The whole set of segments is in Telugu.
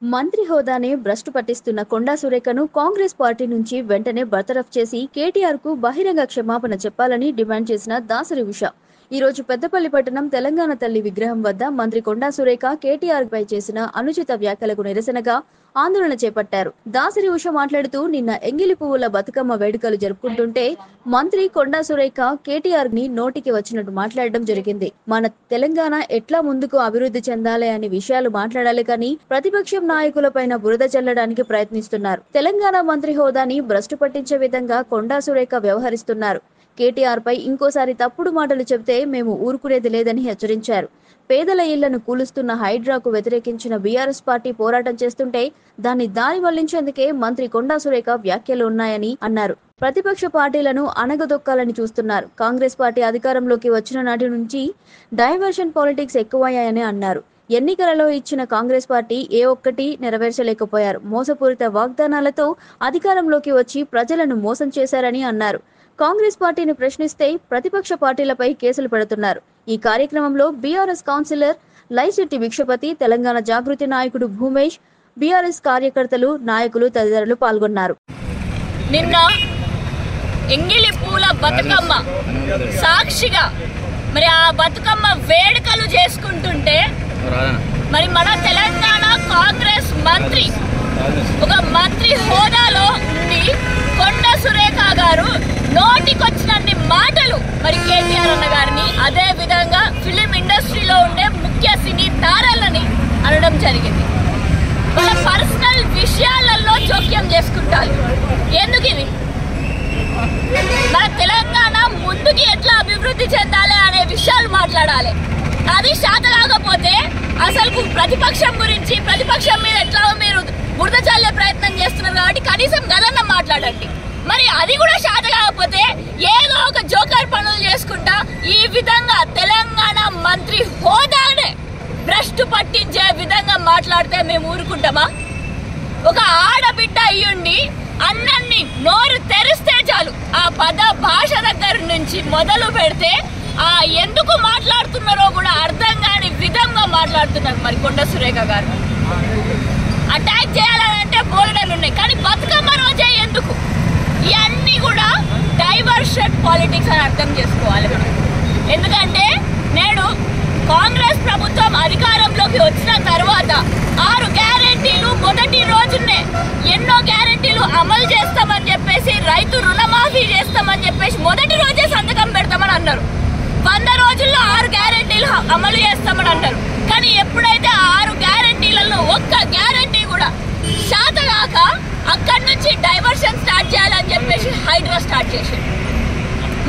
మంత్రి హోదానే భ్రష్టు పట్టిస్తున్న కొండా సురేఖను కాంగ్రెస్ పార్టీ నుంచి వెంటనే బర్తరఫ్ చేసి కేటీఆర్ కు బహిరంగ క్షమాపణ చెప్పాలని డిమాండ్ చేసిన దాసరి ఉష ఈ రోజు పెద్దపల్లి పట్టణం తెలంగాణ తల్లి విగ్రహం వద్ద మంత్రి కొండా సురేఖ కేటీఆర్ పై చేసిన అనుచిత వ్యాఖ్యలకు నిరసనగా ఆందోళన చేపట్టారు. దాసరి ఉష మాట్లాడుతూ నిన్న ఎంగిలి పువ్వుల బతుకమ్మ వేడుకలు జరుపుకుంటుంటే మంత్రి కొండా సురేఖ కేటీఆర్ ని నోటికి వచ్చినట్టు మాట్లాడడం జరిగింది. మన తెలంగాణ ఎట్లా ముందుకు అభివృద్ధి చెందాలి అనే విషయాలు మాట్లాడాలి కానీ ప్రతిపక్షం నాయకులపైన బురద చల్లడానికి ప్రయత్నిస్తున్నారు. తెలంగాణ మంత్రి హోదాని భ్రష్టు పట్టించే విధంగా కొండా సురేఖ వ్యవహరిస్తున్నారు. కేటీఆర్ పై ఇంకోసారి తప్పుడు మాటలు చెబితే మేము ఊరుకునేది లేదని హెచ్చరించారు. పేదల ఇళ్లను కూలుస్తున్న హైడ్రాకు వ్యతిరేకించిన బీఆర్ఎస్ పార్టీ పోరాటం చేస్తుంటే దాన్ని దారి మళ్లించేందుకే మంత్రి కొండా సురేఖ వ్యాఖ్యలు ఉన్నాయని అన్నారు. ప్రతిపక్ష పార్టీలను అణగదొక్కాలని చూస్తున్నారు. కాంగ్రెస్ పార్టీ అధికారంలోకి వచ్చిన నాటి నుంచి డైవర్షన్ పాలిటిక్స్ ఎక్కువయ్యాయని అన్నారు. ఎన్నికలలో ఇచ్చిన కాంగ్రెస్ పార్టీ ఏ ఒక్కటి నెరవేర్చలేకపోయారు. మోసపూరిత వాగ్దానాలతో అధికారంలోకి వచ్చి ప్రజలను మోసం చేశారని అన్నారు. కాంగ్రెస్ పార్టీని ప్రశ్నిస్తే ప్రతిపక్ష పార్టీలపై కేసులు పెడుతున్నారు. ఈ కార్యక్రమంలో బీఆర్ఎస్ కౌన్సిలర్ లైశెట్టి భిక్షపతి, తెలంగాణ జాగృతి నాయకుడు భూమేష్, బీఆర్ఎస్ కార్యకర్తలు, నాయకులు తదితరులు పాల్గొన్నారు. నిన్న ఎంగిలి పూల బతుకమ్మ సాక్షిగా మరి ఆ బతుకమ్మ వేడుకలు చేసుకుంటుంటే మరి మన తెలంగాణ కాంగ్రెస్ మంత్రి ఒక మంత్రి హోదాలో ఉండి కొండా సురేఖ గారు నోటికొచ్చినన్ని మాటలు మరి కేటీఆర్ అన్న గారిని, అదే విధంగా ఫిలిం ఇండస్ట్రీలో ఉండే ముఖ్య సినీ తారలని అనడం జరిగింది. వాళ్ళ పర్సనల్ విషయాలలో జోక్యం చేసుకుంటారు. ఎందుకు ఇది? మన తెలంగాణ ముందుకి ఎట్లా అభివృద్ధి చెందాలి అనే విషయాలు మాట్లాడాలి. అది శాత కాకపోతే అసలు ప్రతిపక్షం గురించి, ప్రతిపక్షం మీద ఎట్లా మీరు బురద చల్లే ప్రయత్నం చేస్తున్నారు కాబట్టి కనీసం గదన్న మాట్లాడండి. మరి అది కూడా శాత కాకపోతే ఏదో ఒక జోకర్ పనులు చేసుకుంటా ఈ విధంగా తెలంగాణ మంత్రి హోదానే భ్రష్టు పట్టించే విధంగా మాట్లాడితే మేము ఊరుకుంటామా? ఒక ఆడబిడ్డ అయ్యుండి అన్నన్ని నోరు తెరిస్తే చాలు ఆ పద భాష దగ్గర నుంచి మొదలు పెడితే ఆ ఎందుకు మాట్లాడుతున్నారో కూడా అర్థం కాని విధంగా మాట్లాడుతున్నారు. మరి కొండా సురేఖ గారు అటాక్ చేయాలంటే బోల్డర్లు ఉన్నాయి, కానీ బతుకమ్మ రోజే ఎందుకు? ఇవన్నీ కూడా డైవర్షన్ పాలిటిక్స్ అని అర్థం చేసుకోవాలి. ఎందుకంటే నేడు కాంగ్రెస్ ప్రభుత్వం అధికారంలోకి వచ్చిన తర్వాత 6 గ్యారెంటీలు మొదటి రోజునే ఎన్నో గ్యారెంటీలు అమలు చేస్తామని చెప్పేసి, రైతు రుణమాఫీ చేస్తామని చెప్పేసి మొదటి రోజే సంతకం పెడతామని అన్నారు. 100 రోజుల్లో 6 గ్యారెంటీలు అమలు చేస్తామని అన్నారు. కానీ ఎప్పుడైతే 6 గ్యారెంటీలలో ఒక్క గ్యారెంటీ కూడా శాతగాక అక్కడి నుంచి డైవర్షన్ స్టార్ట్ చేయాలని చెప్పేసి హైడ్రా స్టార్ట్ చేశారు.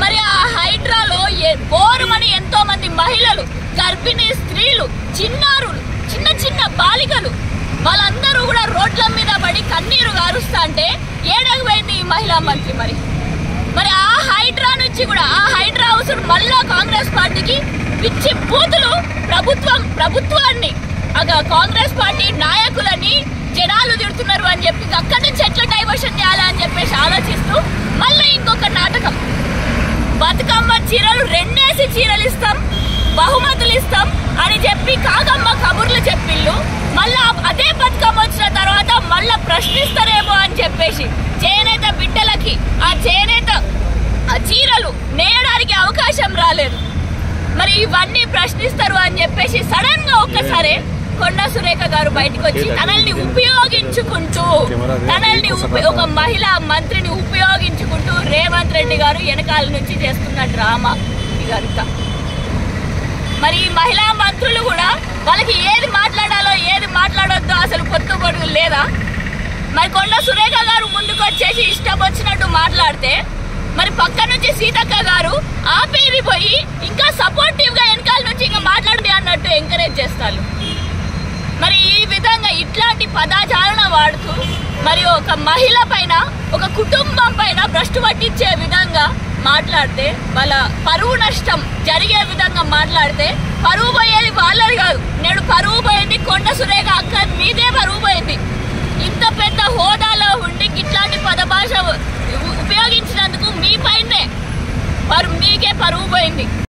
మరి ఆ హైడ్రాలో బోరుమని ఎంతో మంది మహిళలు, గర్భిణీ స్త్రీలు, చిన్నారులు, చిన్న చిన్న బాలికలు వాళ్ళందరూ కూడా రోడ్ల మీద పడి కన్నీరు గారుస్తా అంటే ఏడకు పోయింది ఈ మహిళా మంత్రి? మరి ఆ హైడ్రా నుంచి కూడా ఆ హైడ్రా హౌస్ మళ్ళా కాంగ్రెస్ పార్టీకి పిచ్చి బూతులు ప్రభుత్వాన్ని కాంగ్రెస్ పార్టీ నాయకులని జనాలు తిడుతున్నారు అని చెప్పి అక్కడి నుంచి ఎట్లా డైవర్షన్ చేయాలని చెప్పేసి ఆలోచిస్తూ మళ్ళీ ఇంకొక నాటకం. బతుకమ్మ చీరలు 2 చీరలు ఇస్తాం, బహుమతులు ఇస్తాం అని చెప్పి కాకమ్మ కబుర్లు చెప్పిళ్ళు. మళ్ళా అదే బతుకమ్మ వచ్చిన తర్వాత మళ్ళా ప్రశ్నిస్తారేమో అని చెప్పేసి చేనేత బిడ్డలకి ఆ చేనేత చీరలు నేయడానికి అవకాశం రాలేదు. మరి ఇవన్నీ ప్రశ్నిస్తారు అని చెప్పేసి సడన్ గా ఒక్కసారి కొండా సురేఖ గారు బయటకు వచ్చి తనల్ని ఉపయోగించుకుంటూ ఒక మహిళా మంత్రిని ఉపయోగించుకుంటూ రేవంత్ రెడ్డి గారు వెనకాల నుంచి చేస్తున్న డ్రామా ఇదంతా. మరి ఈ మహిళా మంత్రులు కూడా వాళ్ళకి ఏది మాట్లాడాలో ఏది మాట్లాడొద్దో అసలు పొద్దుపొడుగు లేదా? మరి కొండా సురేఖ గారు ముందుకు వచ్చేసి ఇష్టం వచ్చినట్టు మాట్లాడితే మరి పక్క నుంచి సీతక్క గారు ఆపేది పోయి ఇంకా సపోర్టివ్ గా వెనకాల నుంచి ఇంకా మాట్లాడి అన్నట్టు ఎంకరేజ్ చేస్తారు. మరి ఈ విధంగా ఇట్లాంటి పదాచారణ వాడుతూ మరి ఒక మహిళ పైన, ఒక కుటుంబం పైన భ్రష్టు పట్టించే విధంగా మాట్లాడితే, వాళ్ళ పరువు నష్టం జరిగే విధంగా మాట్లాడితే పరువు పోయేది వాళ్ళది కాదు. నేడు పరువు పోయింది కొండా సురేఖ అక్క మీదే పరువు పోయింది. ఇంత పెద్ద హోదాలో ఉండి ఇట్లాంటి పదభాష ఉపయోగించినందుకు మీ పైనే మీకే పరువు పోయింది.